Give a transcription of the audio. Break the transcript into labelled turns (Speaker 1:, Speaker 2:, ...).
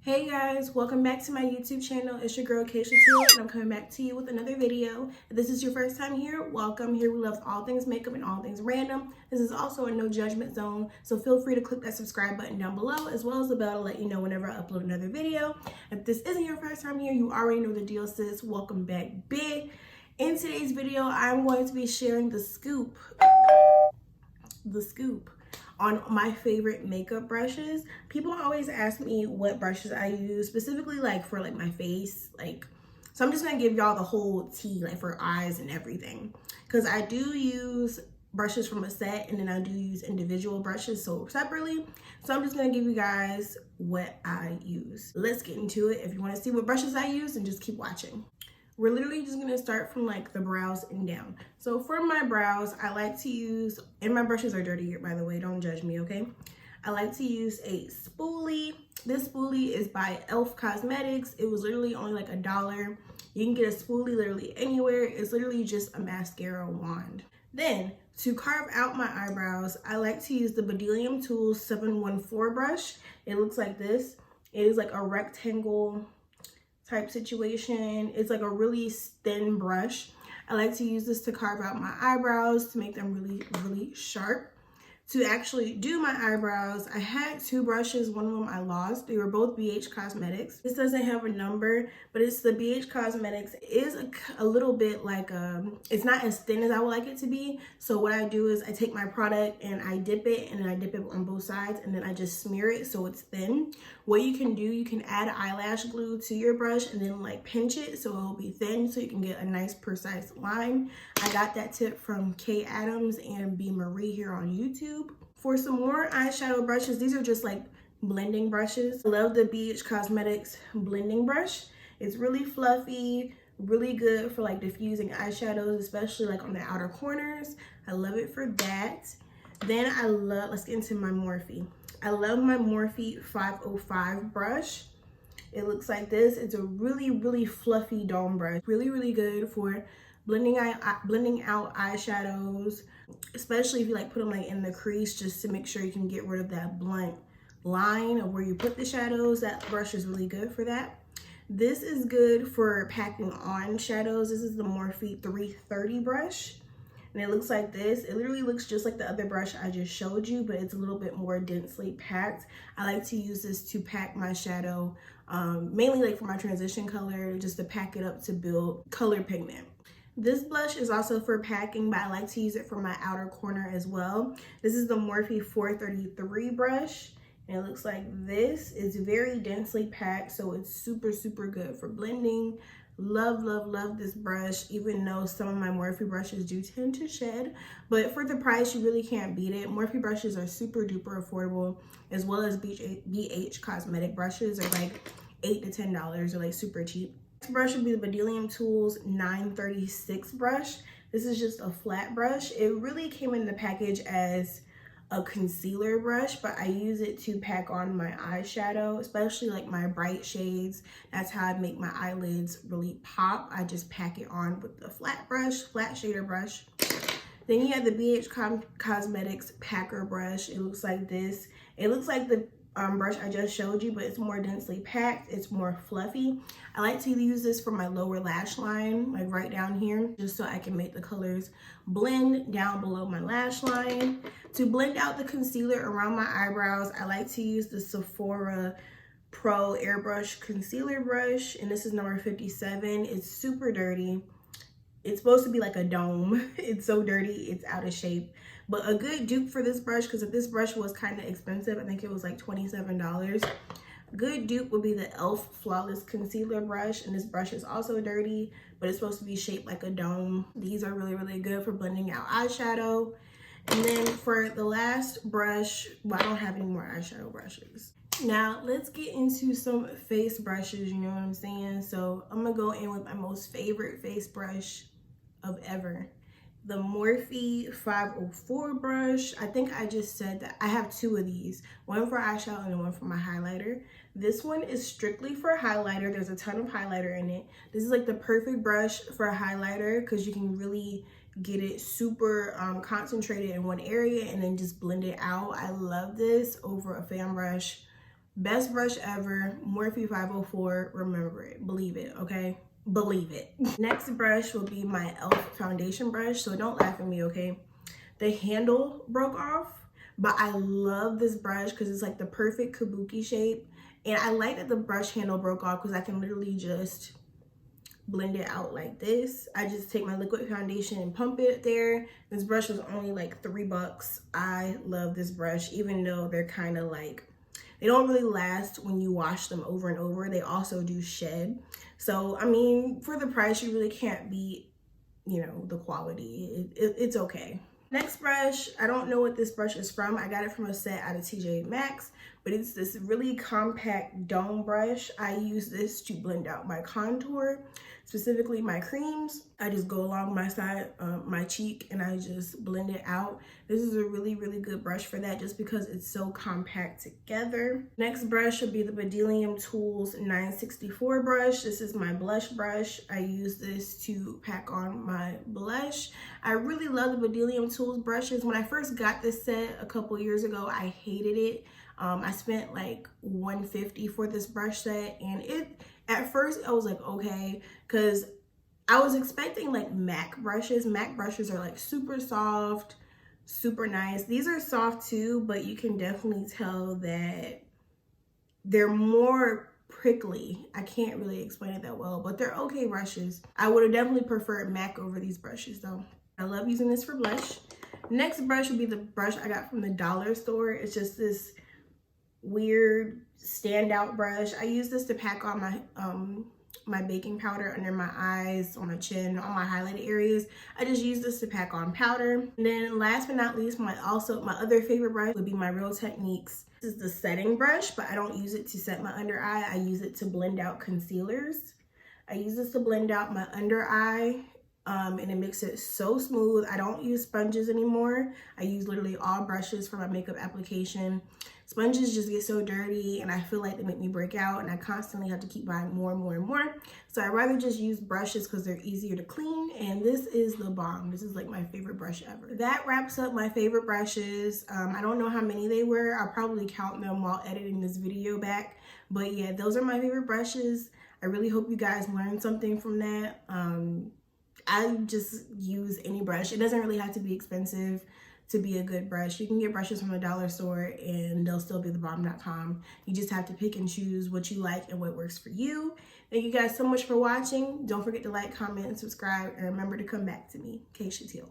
Speaker 1: Hey guys, welcome back to my YouTube channel. It's your girl Keisha Teal, and I'm coming back to you with another video. If this is your first time here, welcome. Here we love all things makeup and all things random. This is also a no judgment zone, so feel free to click that subscribe button down below, as well as the bell to let you know whenever I upload another video. If this isn't your first time here, you already know the deal, sis. Welcome back, big. In today's video, I'm going to be sharing the scoop on my favorite makeup brushes. People always ask me what brushes I use, specifically like for like my face, so I'm just gonna give y'all the whole tea, like for eyes and everything, because I do use brushes from a set and then I do use individual brushes so separately. So I'm just gonna give you guys what I use. Let's get into it. If you want to see what brushes I use, then just keep watching. We're literally just gonna start from like the brows and down. So for my brows, I like to use, and my brushes are dirty, by the way, don't judge me, okay? I like to use a spoolie. This spoolie is by E.L.F Cosmetics. It was literally only like $1. You can get a spoolie literally anywhere. It's literally just a mascara wand. Then to carve out my eyebrows, I like to use the BDELLIUM Tools 714 brush. It looks like this. It is like a rectangle type situation. It's like a really thin brush. I like to use this to carve out my eyebrows to make them really sharp. To actually do my eyebrows, I had two brushes. One of them I lost. They were both BH Cosmetics. This doesn't have a number, but it's the BH Cosmetics. It is a little bit like it's not as thin as I would like it to be. So what I do is I take my product and I dip it, and then I dip it on both sides, and then I just smear it so it's thin. What you can do, you can add eyelash glue to your brush and then like pinch it so it'll be thin, so you can get a nice precise line. I got that tip from K Adams and B Marie here on YouTube. For some more eyeshadow brushes, these are just like blending brushes. I love the BH Cosmetics blending brush. It's really fluffy, really good for like diffusing eyeshadows, especially like on the outer corners. I love it for that. Then let's get into my Morphe. I love my Morphe 505 brush. It looks like this. It's a really fluffy dome brush. Really good for blending out eyeshadows, especially if you like put them like in the crease, just to make sure you can get rid of that blunt line of where you put the shadows. That brush is really good for that. This is good for packing on shadows. This is the Morphe 330 brush, and it looks like this. It literally looks just like the other brush I just showed you, but it's a little bit more densely packed. I like to use this to pack my shadow, mainly like for my transition color, just to pack it up to build color pigment. This blush is also for packing, but I like to use it for my outer corner as well. This is the Morphe 433 brush, and it looks like this. It's very densely packed, so it's super good for blending. Love this brush, even though some of my Morphe brushes do tend to shed, but for the price, you really can't beat it. Morphe brushes are super duper affordable, as well as BH Cosmetic brushes are like $8 to $10. They're like super cheap. Next brush would be the BDELLIUM Tools 936 brush. This is just a flat brush. It really came in the package as a concealer brush, but I use it to pack on my eyeshadow, especially like my bright shades. That's how I make my eyelids really pop. I just pack it on with the flat shader brush. Then you have the BH Cosmetics Packer brush. It looks like this. It looks like the brush I just showed you, but it's more densely packed. It's more fluffy. I like to use this for my lower lash line, like right down here, just so I can make the colors blend down below my lash line. To blend out the concealer around my eyebrows, I like to use the SEPHORA Pro Airbrush Concealer Brush, and this is number 57. It's super dirty. It's supposed to be like a dome. It's so dirty, it's out of shape. But a good dupe for this brush, because if this brush was kind of expensive, I think it was like $27. Good dupe would be the E.L.F Flawless Concealer Brush, and this brush is also dirty, but it's supposed to be shaped like a dome. These are really good for blending out eyeshadow. And then for the last brush, well, I don't have any more eyeshadow brushes. Now let's get into some face brushes, you know what I'm saying? So I'm gonna go in with my most favorite face brush of ever, the Morphe 504 brush. I think I just said that I have two of these, one for eyeshadow and one for my highlighter. This one is strictly for highlighter. There's a ton of highlighter in it. This is like the perfect brush for a highlighter, because you can really get it super concentrated in one area and then just blend it out. I love this over a fan brush Best brush ever, Morphe 504. Remember it, believe it, okay? Believe it. Next brush will be my E.L.F foundation brush, so don't laugh at me, okay? The handle broke off, but I love this brush because it's like the perfect kabuki shape. And I like that the brush handle broke off because I can literally just blend it out like this. I just take my liquid foundation and pump it there. This brush was only like $3. I love this brush, even though they're kind of like, they don't really last when you wash them over and over. They also do shed. So, I mean, for the price, you really can't beat, you know, the quality. It's okay. Next brush, I don't know what this brush is from. I got it from a set out of TJ Maxx, but it's this really compact dome brush. I use this to blend out my contour, specifically my creams. I just go along my side, my cheek, and I just blend it out. This is a really, really good brush for that just because it's so compact together. Next brush would be the BDELLIUM Tools 964 brush. This is my blush brush. I use this to pack on my blush. I really love the BDELLIUM Tools brushes. When I first got this set a couple years ago, I hated it. I spent like $150 for this brush set, and at first I was like, okay, because I was expecting like MAC brushes. MAC brushes are like super soft, super nice. These are soft too, but you can definitely tell that they're more prickly. I can't really explain it that well, but they're okay brushes. I would have definitely preferred MAC over these brushes though. I love using this for blush. Next brush would be the brush I got from the dollar store. It's just this weird standout brush. I use this to pack on my baking powder under my eyes, on my chin, on my highlighted areas. I just use this to pack on powder. And then last but not least, my other favorite brush would be my Real Techniques. This is the setting brush, but I don't use it to set my under eye. I use it to blend out concealers. I use this to blend out my under eye. And it makes it so smooth. I don't use sponges anymore. I use literally all brushes for my makeup application. Sponges just get so dirty and I feel like they make me break out, and I constantly have to keep buying more and more and more. So I'd rather just use brushes because they're easier to clean, and this is the bomb. This is like my favorite brush ever. That wraps up my favorite brushes. I don't know how many they were. I'll probably count them while editing this video back. But yeah, those are my favorite brushes. I really hope you guys learned something from that. I just use any brush. It doesn't really have to be expensive to be a good brush. You can get brushes from the dollar store and they'll still be the bomb.com. You just have to pick and choose what you like and what works for you. Thank you guys so much for watching. Don't forget to like, comment, and subscribe, and remember to come back to me, Keisha Teal.